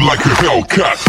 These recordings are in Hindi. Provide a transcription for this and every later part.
like a Hellcat.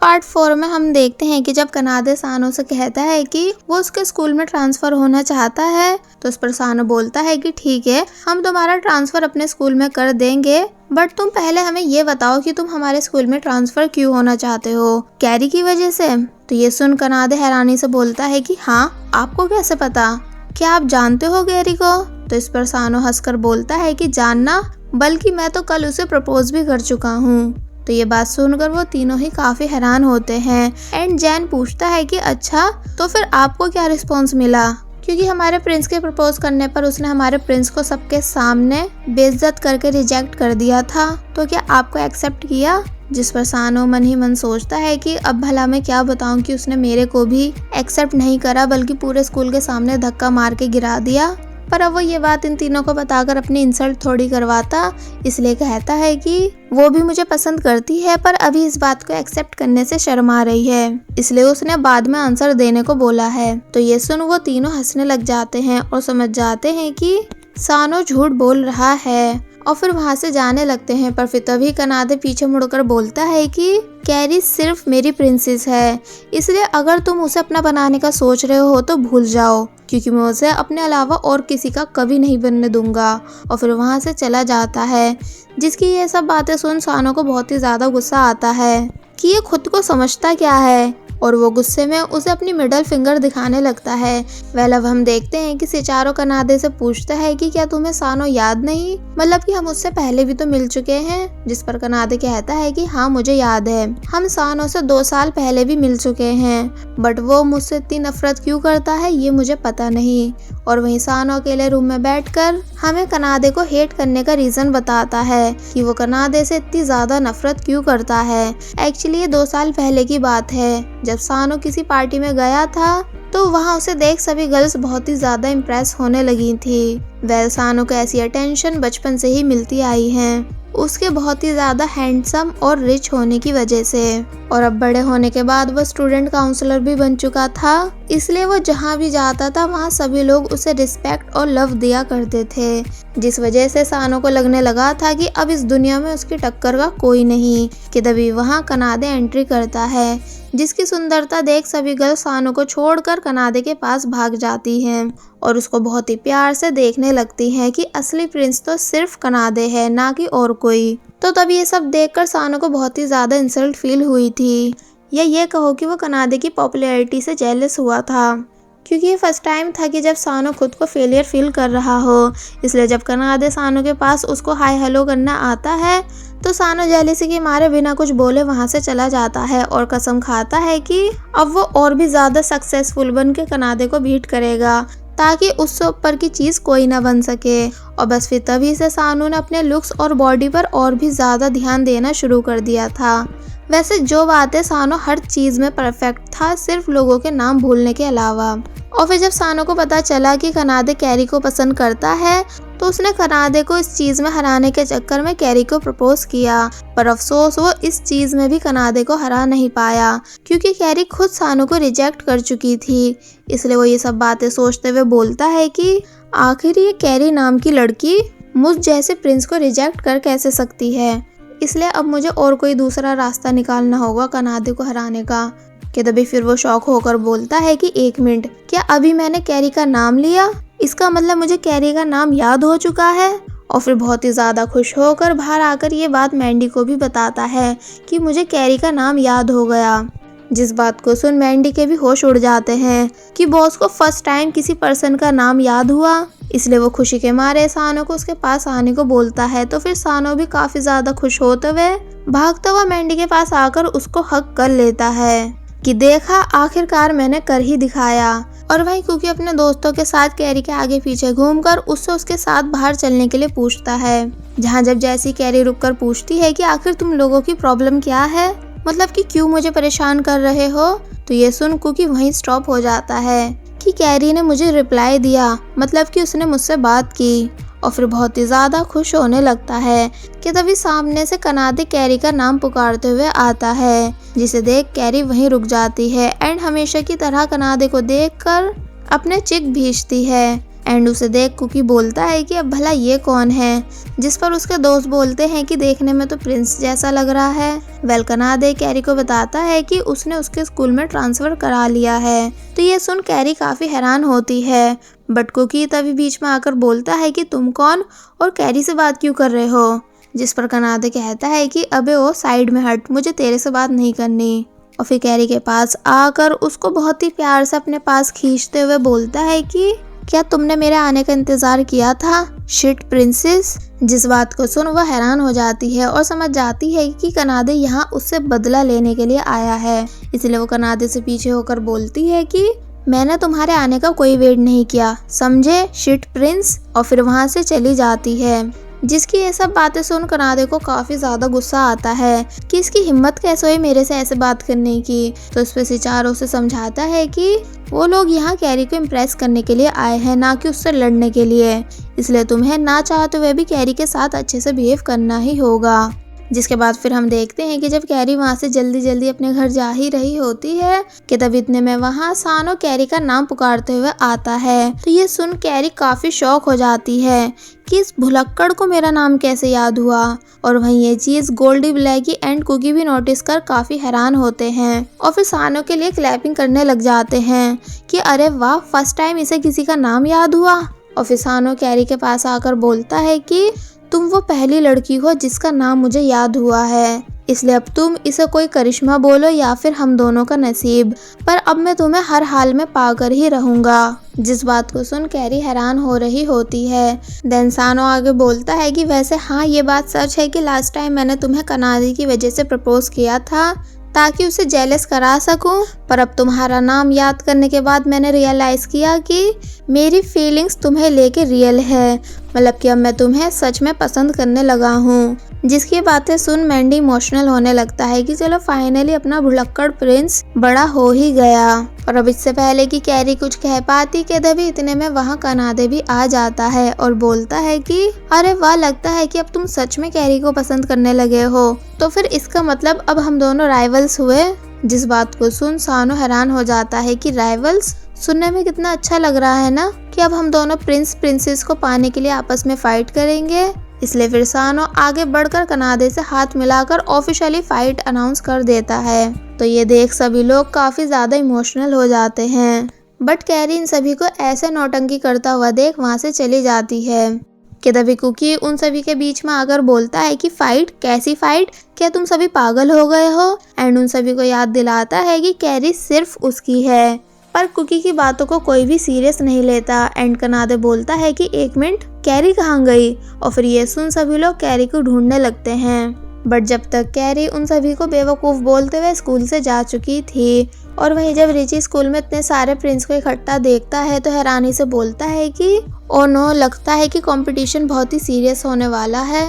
पार्ट 4 में हम देखते हैं कि जब कनादे सानो से कहता है कि वो उसके स्कूल में ट्रांसफर होना चाहता है, तो उस पर सानो बोलता है कि ठीक है, हम तुम्हारा ट्रांसफर अपने स्कूल में कर देंगे, बट तुम पहले हमें ये बताओ कि तुम हमारे स्कूल में ट्रांसफर क्यों होना चाहते हो, कैरी की वजह से। तो ये सुन कनादे हैरानी से बोलता है कि हाँ, आपको कैसे पता, क्या आप जानते हो कैरी को? तो इस पर सानो हंसकर बोलता है कि जानना, बल्कि मैं तो कल उसे प्रपोज भी कर चुका हूँ। तो ये बात सुनकर वो तीनों ही काफी हैरान होते हैं। एंड जैन पूछता है कि अच्छा, तो फिर आपको क्या रिस्पॉन्स मिला? क्योंकि हमारे प्रिंस के प्रपोज करने पर उसने हमारे प्रिंस को सबके सामने बेइज्जत करके रिजेक्ट कर दिया था, तो क्या आपको एक्सेप्ट किया? जिस पर सानो मन ही मन सोचता है कि अब भला मैं क्या बताऊं कि उसने मेरे को भी एक्सेप्ट नहीं करा, बल्कि पूरे स्कूल के सामने धक्का मार के गिरा दिया। पर अब वो ये बात इन तीनों को बताकर अपनी इंसल्ट थोड़ी करवाता, इसलिए कहता है कि वो भी मुझे पसंद करती है, पर अभी इस बात को एक्सेप्ट करने से शर्मा रही है, इसलिए उसने बाद में आंसर देने को बोला है। तो ये सुन वो तीनों हंसने लग जाते हैं और समझ जाते हैं कि सानो झूठ बोल रहा है, और फिर वहाँ से जाने लगते हैं। पर फिर तभी कनादे पीछे मुड़कर बोलता है कि कैरी सिर्फ मेरी प्रिंसेस है, इसलिए अगर तुम उसे अपना बनाने का सोच रहे हो तो भूल जाओ, क्योंकि मैं उसे अपने अलावा और किसी का कभी नहीं बनने दूंगा। और फिर वहाँ से चला जाता है। जिसकी ये सब बातें सुन सानो को बहुत ही ज्यादा गुस्सा आता है कि ये खुद को समझता क्या है, और वो गुस्से में उसे अपनी मिडल फिंगर दिखाने लगता है। वेल अब हम देखते हैं कि सिचारो कनादे से पूछता है कि क्या तुम्हें सानो याद नहीं, मतलब कि हम उससे पहले भी तो मिल चुके हैं। जिस पर कनादे कहता है कि हाँ, मुझे याद है, हम सानो से 2 साल पहले भी मिल चुके हैं, बट वो मुझसे इतनी नफरत क्यों करता है ये मुझे पता नहीं। और वहीं सानो अकेले रूम में बैठकर हमें कनादे को हेट करने का रीजन बताता है कि वो कनादे से इतनी ज्यादा नफरत क्यों करता है। एक्चुअली ये 2 साल पहले की बात है, जब सानो किसी पार्टी में गया था, तो वहाँ उसे देख सभी गर्ल्स बहुत ही ज्यादा इम्प्रेस होने लगी थी। वेल सानो को ऐसी अटेंशन बचपन से ही मिलती आई है, उसके बहुत ही ज्यादा हैंडसम और रिच होने की वजह से। और अब बड़े होने के बाद वो स्टूडेंट काउंसलर भी बन चुका था, इसलिए वो जहाँ भी जाता था वहाँ सभी लोग उसे रिस्पेक्ट और लव दिया करते थे, जिस वजह से सानो को लगने लगा था कि अब इस दुनिया में उसकी टक्कर का कोई नहीं। कि तभी वहाँ कनादे एंट्री करता है, जिसकी सुंदरता देख सभी गर्ल सानो को छोड़कर कनादे के पास भाग जाती हैं और उसको बहुत ही प्यार से देखने लगती हैं कि असली प्रिंस तो सिर्फ कनादे है, ना कि और कोई। तो तब ये सब देखकर सानो को बहुत ही ज्यादा इंसल्ट फील हुई थी, या ये कहो कि वो कनाडे की पॉपुलैरिटी से जेलस हुआ था, क्योंकि ये फर्स्ट टाइम था कि जब सानो खुद को फेलियर फील कर रहा हो। इसलिए जब कनाडे सानो के पास उसको हाय हेलो करना आता है तो सानो जेलसी के मारे बिना कुछ बोले वहाँ से चला जाता है और कसम खाता है कि अब वो और भी ज़्यादा सक्सेसफुल बन के कनाडे को बीट करेगा ताकि उससे ऊपर की चीज़ कोई ना बन सके। और बस फिर तभी से सानो ने अपने लुक्स और बॉडी पर और भी ज़्यादा ध्यान देना शुरू कर दिया था। वैसे जो बात है, सानो हर चीज़ में परफेक्ट था, सिर्फ लोगों के नाम भूलने के अलावा। और फिर जब सानो को पता चला कि कनाडे कैरी को पसंद करता है तो उसने कनाडे को इस चीज़ में हराने के चक्कर में कैरी को प्रपोज किया। पर अफसोस वो इस चीज़ में भी कनाडे को हरा नहीं पाया, क्योंकि कैरी खुद सानो को रिजेक्ट कर चुकी थी। इसलिए वो ये सब बातें सोचते हुए बोलता है कि आखिर ये कैरी नाम की लड़की मुझ जैसे प्रिंस को रिजेक्ट कर कैसे सकती है, इसलिए अब मुझे और कोई दूसरा रास्ता निकालना होगा कनाडे को हराने का। कि तभी फिर वो शॉक होकर बोलता है कि 1 मिनट, क्या अभी मैंने कैरी का नाम लिया? इसका मतलब मुझे कैरी का नाम याद हो चुका है। और फिर बहुत ही ज़्यादा खुश होकर बाहर आकर ये बात मैंडी को भी बताता है कि मुझे कैरी का नाम याद हो गया। जिस बात को सुन मैंडी के भी होश उड़ जाते हैं कि बॉस को फर्स्ट टाइम किसी पर्सन का नाम याद हुआ। इसलिए वो खुशी के मारे सानो को उसके पास आने को बोलता है। तो फिर सानो भी काफ़ी ज़्यादा खुश होते हुए भागता हुआ मैंडी के पास आकर उसको हक कर लेता है कि देखा, आखिरकार मैंने कर ही दिखाया। और वहीं क्योंकि अपने दोस्तों के साथ कैरी के आगे पीछे घूमकर उससे उसके साथ बाहर चलने के लिए पूछता है, जहां जब जैसी कैरी रुककर पूछती है कि आखिर तुम लोगों की प्रॉब्लम क्या है, मतलब कि क्यों मुझे परेशान कर रहे हो, तो ये सुन कुकी वहीं स्टॉप हो जाता है कि कैरी ने मुझे रिप्लाई दिया, मतलब कि उसने मुझसे बात की। और फिर बहुत ही ज़्यादा खुश होने लगता है कि तभी सामने से कनाडे कैरी का नाम पुकारते हुए आता है, जिसे देख कैरी वहीं रुक जाती है। एंड हमेशा की तरह कनाडे को देखकर अपने चिक भेजती है एंड उसे देख कुकी बोलता है कि अब भला ये कौन है, जिस पर उसके दोस्त बोलते हैं कि देखने में तो प्रिंस जैसा लग रहा है। कनादे कैरी को बताता है कि उसने उसके स्कूल में ट्रांसफर करा लिया है। तो ये सुन कैरी काफी हैरान होती है, बट कुकी तभी बीच में आकर बोलता है कि तुम कौन और कैरी से बात क्यों कर रहे हो, जिस पर कनादे कहता है कि अबे ओ साइड में हट, मुझे तेरे से बात नहीं करनी। और फिर कैरी के पास आकर उसको बहुत ही प्यार से अपने पास खींचते हुए बोलता है कि क्या तुमने मेरे आने का इंतजार किया था, शिट प्रिंसेस। जिस बात को सुन वह हैरान हो जाती है और समझ जाती है कि कनादे यहाँ उससे बदला लेने के लिए आया है। इसलिए वो कनादे से पीछे होकर बोलती है कि मैंने तुम्हारे आने का कोई वेट नहीं किया, समझे शिट प्रिंस। और फिर वहाँ से चली जाती है। जिसकी ये सब बातें सुन कनादे को काफी ज्यादा गुस्सा आता है कि इसकी हिम्मत कैसे हुई मेरे से ऐसे बात करने की। तो इस पे सिचारो उसे समझाता है कि वो लोग यहाँ कैरी को इम्प्रेस करने के लिए आए हैं, ना कि उससे लड़ने के लिए। इसलिए तुम्हें ना चाहते हुए भी कैरी के साथ अच्छे से बिहेव करना ही होगा। जिसके बाद फिर हम देखते हैं कि जब कैरी वहाँ से जल्दी जल्दी अपने घर जा ही रही होती है कि तब इतने में वहाँ सानो कैरी का नाम पुकारते हुए आता है। तो ये सुन कैरी काफी शॉक हो जाती है कि इस भुलक्कड़ को मेरा नाम कैसे याद हुआ। और वहीं ये चीज गोल्डी, ब्लैकी एंड कुकी भी नोटिस कर काफी हैरान होते हैं और फिर सानो के लिए क्लैपिंग करने लग जाते हैं कि अरे वाह, फर्स्ट टाइम इसे किसी का नाम याद हुआ। और फिर सानो कैरी के पास आकर बोलता है कि तुम वो पहली लड़की हो जिसका नाम मुझे याद हुआ है, इसलिए अब तुम इसे कोई करिश्मा बोलो या फिर हम दोनों का नसीब, पर अब मैं तुम्हें हर हाल में पाकर ही रहूंगा। जिस बात को सुन कैरी हैरान हो रही होती है। देन सानो आगे बोलता है कि वैसे हाँ, ये बात सच है कि लास्ट टाइम मैंने तुम्हें कनादी की वजह से प्रपोज किया था ताकि उसे जेलस करा सकूं, पर अब तुम्हारा नाम याद करने के बाद मैंने रियलाइज किया कि मेरी फीलिंग्स तुम्हें लेके रियल है, मतलब कि अब मैं तुम्हें सच में पसंद करने लगा हूँ। जिसकी बातें सुन मैंडी इमोशनल होने लगता है कि चलो फाइनली अपना भुलक्कड़ प्रिंस बड़ा हो ही गया। और अब इससे पहले कि कैरी कुछ कह पाती के तभी इतने में वहाँ कनादे भी आ जाता है और बोलता है कि अरे वाह, लगता है कि अब तुम सच में कैरी को पसंद करने लगे हो, तो फिर इसका मतलब अब हम दोनों राइवल्स हुए। जिस बात को सुन सानो हैरान हो जाता है कि राइवल्स, सुनने में कितना अच्छा लग रहा है ना कि अब हम दोनों प्रिंस प्रिंसेस को पाने के लिए आपस में फाइट करेंगे। इसलिए फिर सानो आगे बढ़कर कनादे से हाथ मिलाकर ऑफिशियली फाइट अनाउंस कर देता है। तो ये देख सभी लोग काफी ज्यादा इमोशनल हो जाते हैं, बट कैरी इन सभी को ऐसे नौटंकी करता हुआ देख वहाँ से चली जाती है कि तभी कुकी उन सभी के बीच में आकर बोलता है कि फाइट, कैसी फाइट, क्या तुम सभी पागल हो गए हो। एंड उन सभी को याद दिलाता है कि कैरी सिर्फ उसकी है, पर कुकी की बातों को कोई भी सीरियस नहीं लेता। एंड कनादे बोलता है कि एक मिनट, कैरी कहाँ गई। और फिर ये सुन सभी लोग कैरी को ढूंढने लगते हैं, बट जब तक कैरी उन सभी को बेवकूफ़ बोलते हुए स्कूल से जा चुकी थी। और वहीं जब रिची स्कूल में इतने सारे प्रिंस को इकट्ठा देखता है तो हैरानी से बोलता है कि ओ नो, लगता है कि कंपटीशन बहुत ही सीरियस होने वाला है।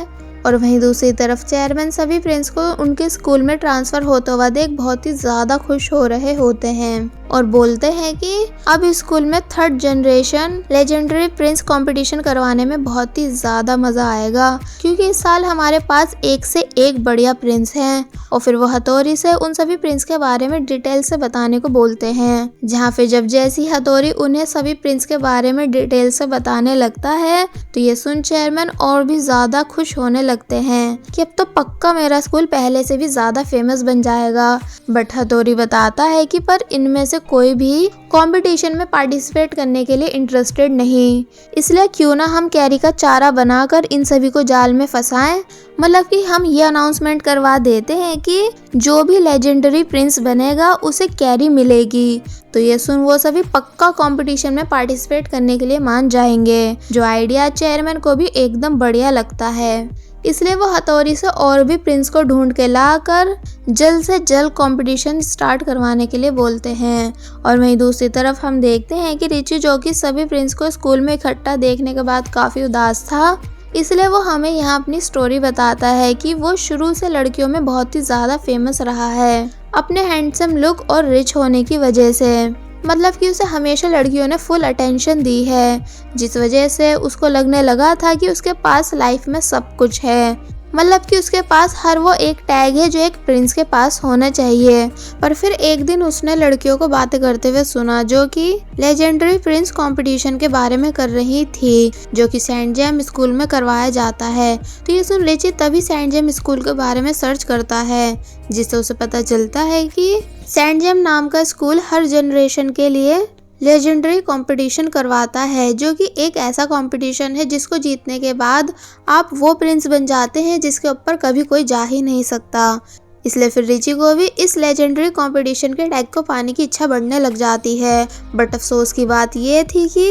और वहीं दूसरी तरफ चेयरमैन सभी प्रिंस को उनके स्कूल में ट्रांसफर होता हुआ देख बहुत ही ज्यादा खुश हो रहे होते हैं और बोलते हैं कि अब स्कूल में 3rd generation legendary Prince competition करवाने में बहुत ही ज्यादा मजा आएगा, क्योंकि इस साल हमारे पास एक से एक बढ़िया प्रिंस हैं। और फिर वो हथौड़ी से उन सभी प्रिंस के बारे में डिटेल से बताने को बोलते हैं, जहाँ फिर जब जैसी हथौड़ी उन्हें सभी प्रिंस के बारे में डिटेल से बताने लगता है तो ये सुन चेयरमैन और भी ज्यादा खुश होने लगते हैं कि अब तो पक्का मेरा स्कूल पहले से भी ज्यादा फेमस बन जाएगा। बट हथौड़ी बताता है कि पर इनमें से कोई भी कंपटीशन में पार्टिसिपेट करने के लिए इंटरेस्टेड नहीं, इसलिए क्यों ना हम कैरी का चारा बनाकर इन सभी को जाल में फंसाएं। मतलब कि हम ये अनाउंसमेंट करवा देते हैं कि जो भी लेजेंडरी प्रिंस बनेगा उसे कैरी मिलेगी। तो ये सुन वो सभी पक्का कंपटीशन में पार्टिसिपेट करने के लिए मान जाएंगे, जो आइडिया चेयरमैन को भी एकदम बढ़िया लगता है। इसलिए वो हथौड़ी से और भी प्रिंस को ढूंढ के लाकर जल्द से जल्द कंपटीशन स्टार्ट करवाने के लिए बोलते हैं। और वहीं दूसरी तरफ हम देखते हैं कि रिची, जो कि सभी प्रिंस को स्कूल में इकट्ठा देखने के बाद काफ़ी उदास था, इसलिए वो हमें यहाँ अपनी स्टोरी बताता है कि वो शुरू से लड़कियों में बहुत ही ज़्यादा फेमस रहा है अपने हैंडसम लुक और रिच होने की वजह से। मतलब कि उसे हमेशा लड़कियों ने फुल अटेंशन दी है, जिस वजह से उसको लगने लगा था कि उसके पास लाइफ में सब कुछ है। मतलब कि उसके पास हर वो एक टैग है जो एक प्रिंस के पास होना चाहिए। पर फिर एक दिन उसने लड़कियों को बातें करते हुए सुना जो कि लेजेंडरी प्रिंस कंपटीशन के बारे में कर रही थी, जो कि सेंट जेम्स स्कूल में करवाया जाता है। तो ये सुन रिची तभी सेंट जेम्स स्कूल के बारे में सर्च करता है, जिससे उसे पता चलता है कि सेंट जेम्स नाम का स्कूल हर जनरेशन के लिए लेजेंडरी कंपटीशन करवाता है, जो कि एक ऐसा कंपटीशन है जिसको जीतने के बाद आप वो प्रिंस बन जाते हैं जिसके ऊपर कभी कोई जा ही नहीं सकता। इसलिए फिर रिची को भी इस लेजेंडरी कंपटीशन के टैग को पाने की इच्छा बढ़ने लग जाती है। बट अफसोस की बात ये थी कि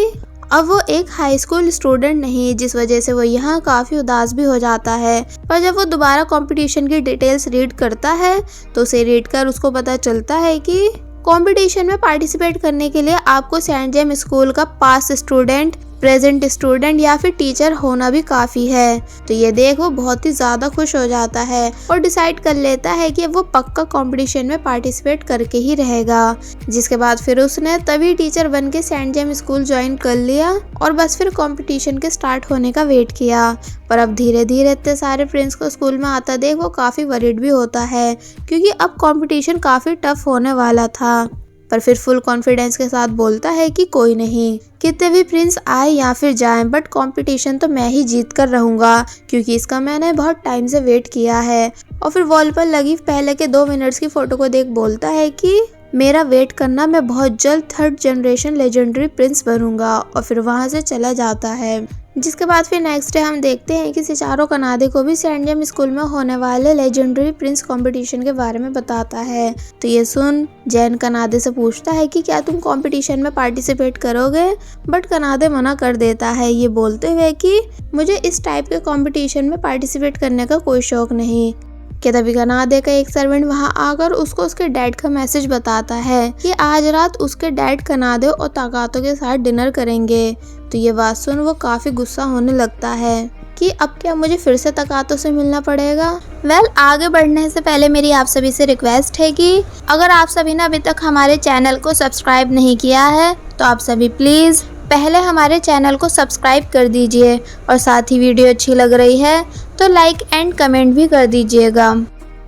अब वो एक हाई स्कूल स्टूडेंट नहीं, जिस वजह से वो यहाँ काफी उदास भी हो जाता है। पर जब वो दोबारा कंपटीशन की डिटेल्स रीड करता है तो उसे रीड कर उसको पता चलता है कि कंपटीशन में पार्टिसिपेट करने के लिए आपको सेंट जेम्स स्कूल का पास्ट स्टूडेंट, प्रेजेंट स्टूडेंट या फिर टीचर होना भी काफी है। तो ये देख वो बहुत ही ज्यादा खुश हो जाता है और डिसाइड कर लेता है कि वो पक्का कंपटीशन में पार्टिसिपेट करके ही रहेगा। जिसके बाद फिर उसने तभी टीचर बन के सेंट जेम्स स्कूल ज्वाइन कर लिया और बस फिर कंपटीशन के स्टार्ट होने का वेट किया। पर अब धीरे धीरे इतने सारे फ्रेंड्स को स्कूल में आता देख वो काफी वरीड भी होता है, क्योंकि अब कंपटीशन काफी टफ होने वाला था। पर फिर फुल कॉन्फिडेंस के साथ बोलता है कि कोई नहीं, कितने भी प्रिंस आए या फिर जाएं, बट कंपटीशन तो मैं ही जीत कर रहूंगा, क्योंकि इसका मैंने बहुत टाइम से वेट किया है। और फिर वॉल पर लगी पहले के 2 मिनट्स की फोटो को देख बोलता है कि मेरा वेट करना, मैं बहुत जल्द 3rd जनरेशन लेजेंडरी प्रिंस बनूंगा। और फिर वहां से चला जाता है। जिसके बाद फिर नेक्स्ट डे हम देखते हैं कि सिचारो कनाडे को भी सेंट जेम्स स्कूल में होने वाले लेजेंडरी प्रिंस कंपटीशन के बारे में बताता है। तो ये सुन जैन कनाडे से पूछता है कि क्या तुम कंपटीशन में पार्टिसिपेट करोगे, बट कनाडे मना कर देता है, ये बोलते हुए कि मुझे इस टाइप के कंपटीशन में पार्टिसिपेट करने का कोई शौक नहीं। कि तभी कनाडे का एक सर्वेंट वहां आकर उसको उसके डैड का मैसेज बताता है कि आज रात उसके डैड कनाडे और ताकातो के साथ डिनर करेंगे। तो ये बात सुन वो काफी गुस्सा होने लगता है कि अब क्या मुझे फिर से ताकातो से मिलना पड़ेगा। आगे बढ़ने से पहले मेरी आप सभी से रिक्वेस्ट है कि अगर आप सभी ने अभी तक हमारे चैनल को सब्सक्राइब नहीं किया है तो आप सभी प्लीज पहले हमारे चैनल को सब्सक्राइब कर दीजिए और साथ ही वीडियो अच्छी लग रही है तो लाइक एंड कमेंट भी कर दीजिएगा।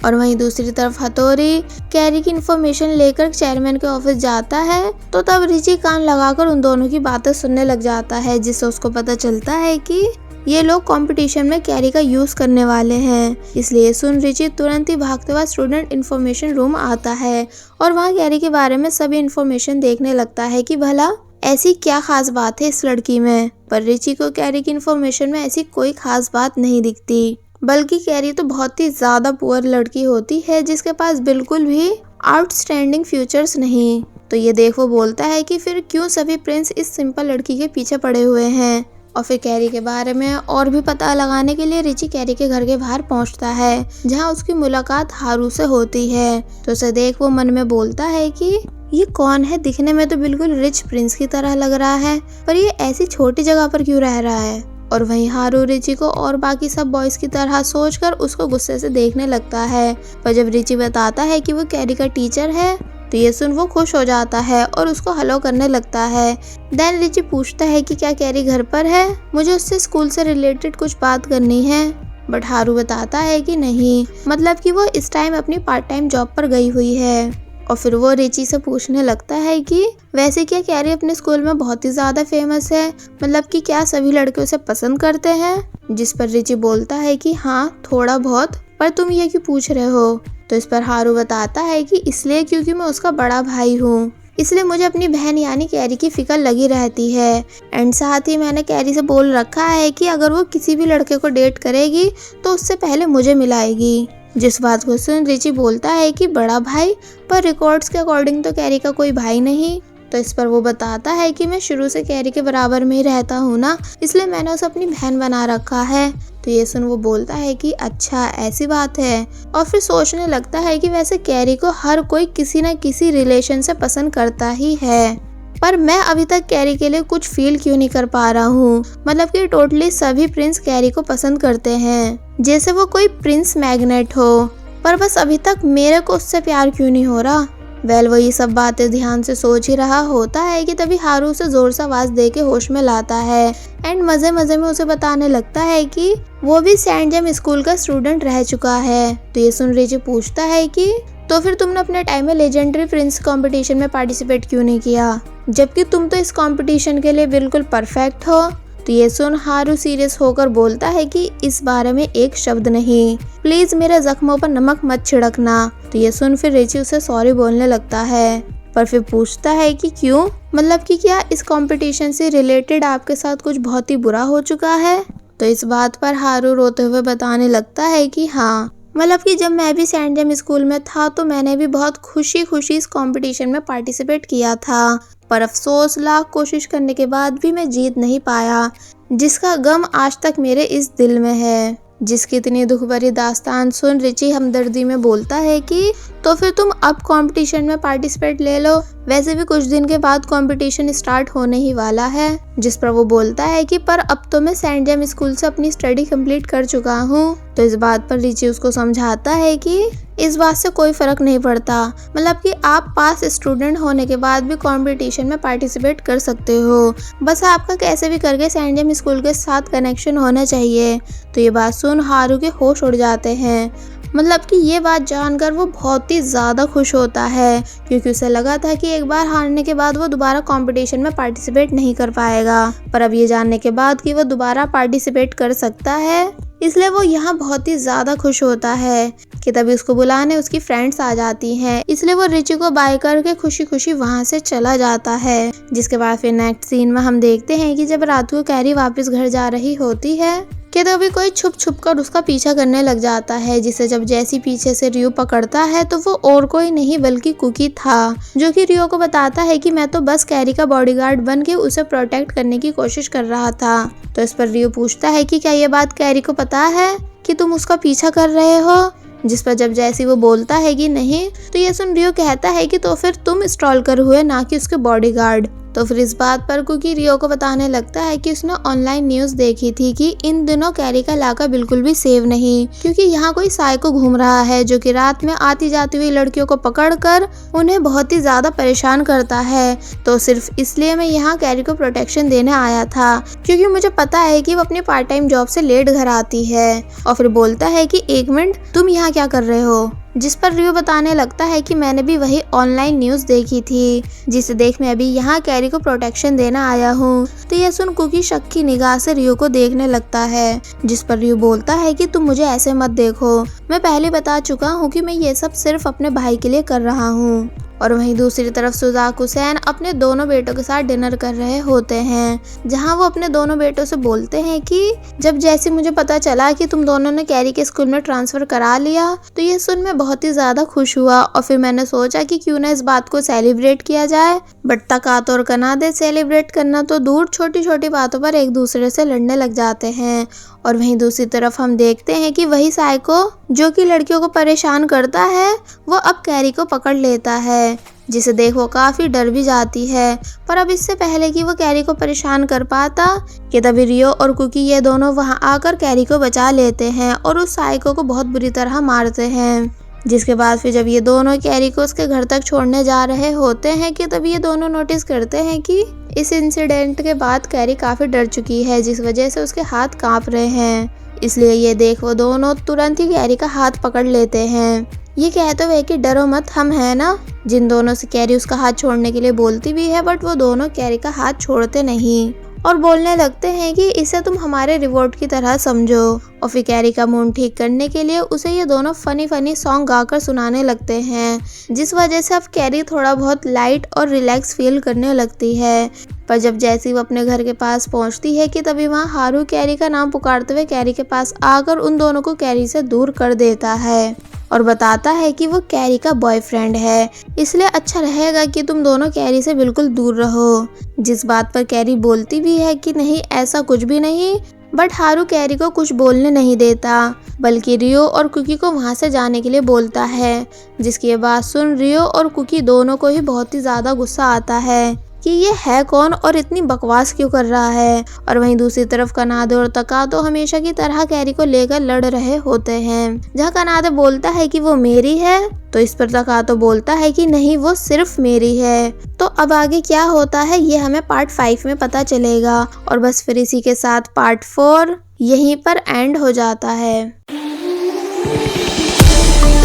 और वहीं दूसरी तरफ हथौरी कैरी की इन्फॉर्मेशन लेकर चेयरमैन के ऑफिस जाता है। तो तब रिची कान लगाकर उन दोनों की बातें सुनने लग जाता है, जिससे उसको पता चलता है कि ये लोग कंपटीशन में कैरी का यूज करने वाले हैं। इसलिए सुन रिची तुरंत ही भागते हुए स्टूडेंट इन्फॉर्मेशन रूम आता है और वहाँ कैरी के बारे में सभी इन्फॉर्मेशन देखने लगता है कि भला ऐसी क्या खास बात है इस लड़की में। पर रिची को कैरी की इन्फॉर्मेशन में ऐसी कोई खास बात नहीं दिखती, बल्कि कैरी तो बहुत ही ज्यादा पुअर लड़की होती है जिसके पास बिल्कुल भी आउटस्टैंडिंग फ्यूचर्स नहीं। तो ये देख वो बोलता है कि फिर क्यों सभी प्रिंस इस सिंपल लड़की के पीछे पड़े हुए हैं। और फिर कैरी के बारे में और भी पता लगाने के लिए रिची कैरी के घर के बाहर पहुंचता है, जहां उसकी मुलाकात हारू से होती है। तो उसे देख वो मन में बोलता है कि ये कौन है, दिखने में तो बिल्कुल रिच प्रिंस की तरह लग रहा है, पर ये ऐसी छोटी जगह पर क्यों रह रहा है। और वहीं हारू रिची को और बाकी सब बॉयज की तरह सोचकर उसको गुस्से से देखने लगता है। पर जब रिची बताता है कि वो कैरी का टीचर है तो ये सुन वो खुश हो जाता है और उसको हेलो करने लगता है। देन रिची पूछता है कि क्या कैरी घर पर है, मुझे उससे स्कूल से रिलेटेड कुछ बात करनी है। बट हारू बताता है कि नहीं, मतलब कि वो इस टाइम अपनी पार्ट टाइम जॉब पर गई हुई है। और फिर वो रिची से पूछने लगता है कि वैसे क्या कैरी अपने स्कूल में बहुत ही ज्यादा फेमस है, मतलब कि क्या सभी लड़के उसे पसंद करते हैं। जिस पर रिची बोलता है कि हाँ थोड़ा बहुत, पर तुम ये क्यों पूछ रहे हो। तो इस पर हारू बताता है कि इसलिए क्योंकि मैं उसका बड़ा भाई हूँ, इसलिए मुझे अपनी बहन यानी कैरी की फिक्र लगी रहती है। एंड साथ ही मैंने कैरी से बोल रखा है कि अगर वो किसी भी लड़के को डेट करेगी तो उससे पहले मुझे मिलाएगी। जिस बात को सुन रिची बोलता है कि बड़ा भाई, पर रिकॉर्ड्स के अकॉर्डिंग तो कैरी का कोई भाई नहीं। तो इस पर वो बताता है कि मैं शुरू से कैरी के बराबर में ही रहता हूँ ना, इसलिए मैंने उसे अपनी बहन बना रखा है। तो ये सुन वो बोलता है कि अच्छा ऐसी बात है। और फिर सोचने लगता है कि वैसे कैरी को हर कोई किसी न किसी रिलेशन से पसंद करता ही है, पर मैं अभी तक कैरी के लिए कुछ फील क्यों नहीं कर पा रहा हूँ। मतलब कि टोटली सभी प्रिंस कैरी को पसंद करते हैं, जैसे वो कोई प्रिंस मैग्नेट हो, पर बस अभी तक मेरे को उससे प्यार क्यों नहीं हो रहा। वेल वो ये सब बातें ध्यान से सोच ही रहा होता है कि तभी हारू उसे जोर से आवाज दे के होश में लाता है एंड मजे मजे में उसे बताने लगता है कि वो भी सेंट जेम स्कूल का स्टूडेंट रह चुका है। तो ये सुन रिची पूछता है कि तो फिर तुमने अपने टाइम में लेजेंडरी प्रिंस कंपटीशन में पार्टिसिपेट क्यों नहीं किया, जबकि तुम तो इस कंपटीशन के लिए बिल्कुल परफेक्ट हो। तो ये सुन हारू सीरियस होकर बोलता है कि इस बारे में एक शब्द नहीं, प्लीज मेरे जख्मों पर नमक मत छिड़कना। तो ये सुन फिर रिची उसे सॉरी बोलने लगता है, पर फिर पूछता है कि क्यों, मतलब कि क्या इस कंपटीशन से रिलेटेड आपके साथ कुछ बहुत ही बुरा हो चुका है। तो इस बात पर हारू रोते हुए बताने लगता है कि हाँ, मतलब कि जब मैं भी सेंट जेम स्कूल में था तो मैंने भी बहुत खुशी खुशी इस कंपटीशन में पार्टिसिपेट किया था, पर अफसोस लाख कोशिश करने के बाद भी मैं जीत नहीं पाया, जिसका गम आज तक मेरे इस दिल में है। जिसकी इतनी दुख भरी दास्तान सुन रिची हमदर्दी में बोलता है कि तो फिर तुम अब कंपटीशन में पार्टिसिपेट ले लो, वैसे भी कुछ दिन के बाद कंपटीशन स्टार्ट होने ही वाला है। जिस पर वो बोलता है कि पर अब तो मैं सेंट जेम स्कूल से अपनी स्टडी कंप्लीट कर चुका हूँ। तो इस बात पर रिची उसको समझाता है कि इस बात से कोई फर्क नहीं पड़ता, मतलब कि आप पास स्टूडेंट होने के बाद भी कंपटीशन में पार्टिसिपेट कर सकते हो, बस आपका कैसे भी करके सेंट जेम स्कूल के साथ कनेक्शन होना चाहिए। तो ये बात सुन हारू के होश उड़ जाते हैं, मतलब कि ये बात जानकर वो बहुत ही ज़्यादा खुश होता है, क्योंकि उसे लगा था कि एक बार हारने के बाद वो दोबारा कंपटीशन में पार्टिसिपेट नहीं कर पाएगा, पर अब ये जानने के बाद कि वो दोबारा पार्टिसिपेट कर सकता है, इसलिए वो यहाँ बहुत ही ज़्यादा खुश होता है कि तभी उसको बुलाने उसकी फ्रेंड्स आ जाती हैं, इसलिए वो रिची को बाय करके खुशी खुशी वहाँ से चला जाता है। जिसके बाद फिर नेक्स्ट सीन में हम देखते हैं कि जब रात को कैरी वापस घर जा रही होती है कि तभी कोई छुप छुप कर उसका पीछा करने लग जाता है, जिसे जब जैसी पीछे से रियो पकड़ता है तो वो और कोई नहीं बल्कि कुकी था, जो कि रियो को बताता है कि मैं तो बस कैरी का बॉडीगार्ड बन के उसे प्रोटेक्ट करने की कोशिश कर रहा था। तो इस पर रियो पूछता है कि क्या ये बात कैरी को पता है कि तुम उसका पीछा कर रहे हो, जिस पर जब जैसी वो बोलता है कि नहीं, तो ये सुन रियो कहता है कि तो फिर तुम स्टॉलकर हुए ना कि उसके बॉडीगार्ड। तो फिर इस बात पर कुकी रियो को बताने लगता है कि उसने ऑनलाइन न्यूज देखी थी कि इन दिनों कैरी का इलाका बिल्कुल भी सेव नहीं, क्योंकि यहाँ कोई साइको घूम रहा है जो कि रात में आती जाती हुई लड़कियों को पकड़कर उन्हें बहुत ही ज्यादा परेशान करता है। तो सिर्फ इसलिए मैं यहाँ कैरी को प्रोटेक्शन देने आया था, क्योंकि मुझे पता है कि वो अपनी पार्ट टाइम जॉब से लेट घर आती है। और फिर बोलता है कि एक मिनट, तुम यहाँ क्या कर रहे हो, जिस पर रियो बताने लगता है कि मैंने भी वही ऑनलाइन न्यूज देखी थी, जिसे देख मैं अभी यहाँ कैरी को प्रोटेक्शन देना आया हूँ। तो यह सुन कुकी शक की निगाह से रियो को देखने लगता है, जिस पर रियो बोलता है कि तुम मुझे ऐसे मत देखो, मैं पहले बता चुका हूँ कि मैं ये सब सिर्फ अपने भाई के लिए कर रहा हूँ। और वहीं दूसरी तरफ सुजाक हुसैन अपने दोनों बेटों के साथ डिनर कर रहे होते हैं, जहां वो अपने दोनों बेटों से बोलते हैं कि जब जैसे मुझे पता चला कि तुम दोनों ने कैरी के स्कूल में ट्रांसफर करा लिया तो ये सुन मैं बहुत ही ज्यादा खुश हुआ, और फिर मैंने सोचा कि क्यों ना इस बात को सेलिब्रेट किया जाए। बट तकात और कनादे सेलिब्रेट करना तो दूर, छोटी छोटी बातों पर एक दूसरे से लड़ने लग जाते हैं। और वहीं दूसरी तरफ हम देखते हैं कि वही साइको जो कि लड़कियों को परेशान करता है वो अब कैरी को पकड़ लेता है, जिसे देख वो काफी डर भी जाती है। पर अब इससे पहले कि वो कैरी को परेशान कर पाता कि तभी रियो और कुकी ये दोनों वहां आकर कैरी को बचा लेते हैं और उस साइको को बहुत बुरी तरह मारते हैं। जिसके बाद फिर जब ये दोनों कैरी को उसके घर तक छोड़ने जा रहे होते हैं कि तभी ये दोनों नोटिस करते हैं कि इस इंसिडेंट के बाद कैरी काफी डर चुकी है, जिस वजह से उसके हाथ कांप रहे हैं। इसलिए ये देख वो दोनों तुरंत ही कैरी का हाथ पकड़ लेते हैं, ये कहते हुए कि डरो मत, हम है ना। जिन दोनों से कैरी उसका हाथ छोड़ने के लिए बोलती भी है, बट वो दोनों कैरी का हाथ छोड़ते नहीं और बोलने लगते हैं कि इसे तुम हमारे रिवॉर्ड की तरह समझो। और फिर कैरी का मूड ठीक करने के लिए उसे ये दोनों फनी सॉन्ग गाकर सुनाने लगते हैं, जिस वजह से अब कैरी थोड़ा बहुत लाइट और रिलैक्स फील करने लगती है। पर जब जैसी वो अपने घर के पास पहुंचती है कि तभी वहाँ हारू कैरी का नाम पुकारते हुए कैरी के पास आकर उन दोनों को कैरी से दूर कर देता है और बताता है कि वो कैरी का बॉयफ्रेंड है, इसलिए अच्छा रहेगा कि तुम दोनों कैरी से बिल्कुल दूर रहो। जिस बात पर कैरी बोलती भी है कि नहीं, ऐसा कुछ भी नहीं, बट हारू कैरी को कुछ बोलने नहीं देता, बल्कि रियो और कुकी को वहां से जाने के लिए बोलता है। जिसकी ये बात सुन रियो और कुकी दोनों को ही बहुत ही ज्यादा गुस्सा आता है कि ये है कौन और इतनी बकवास क्यों कर रहा है। और वहीं दूसरी तरफ कनादे और तकातो हमेशा की तरह कैरी को लेकर लड़ रहे होते हैं। जहाँ कनादे बोलता है कि वो मेरी है तो इस पर तकातो बोलता है कि नहीं वो सिर्फ मेरी है। तो अब आगे क्या होता है ये हमें पार्ट 5 में पता चलेगा। और बस फिर इसी के साथ पार्ट 4 यहीं पर एंड हो जाता है।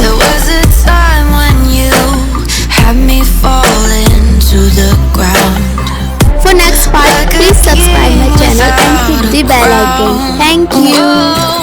There was a time when you had me falling to the ground. For next part, please subscribe my channel and hit the bell icon. Thank you.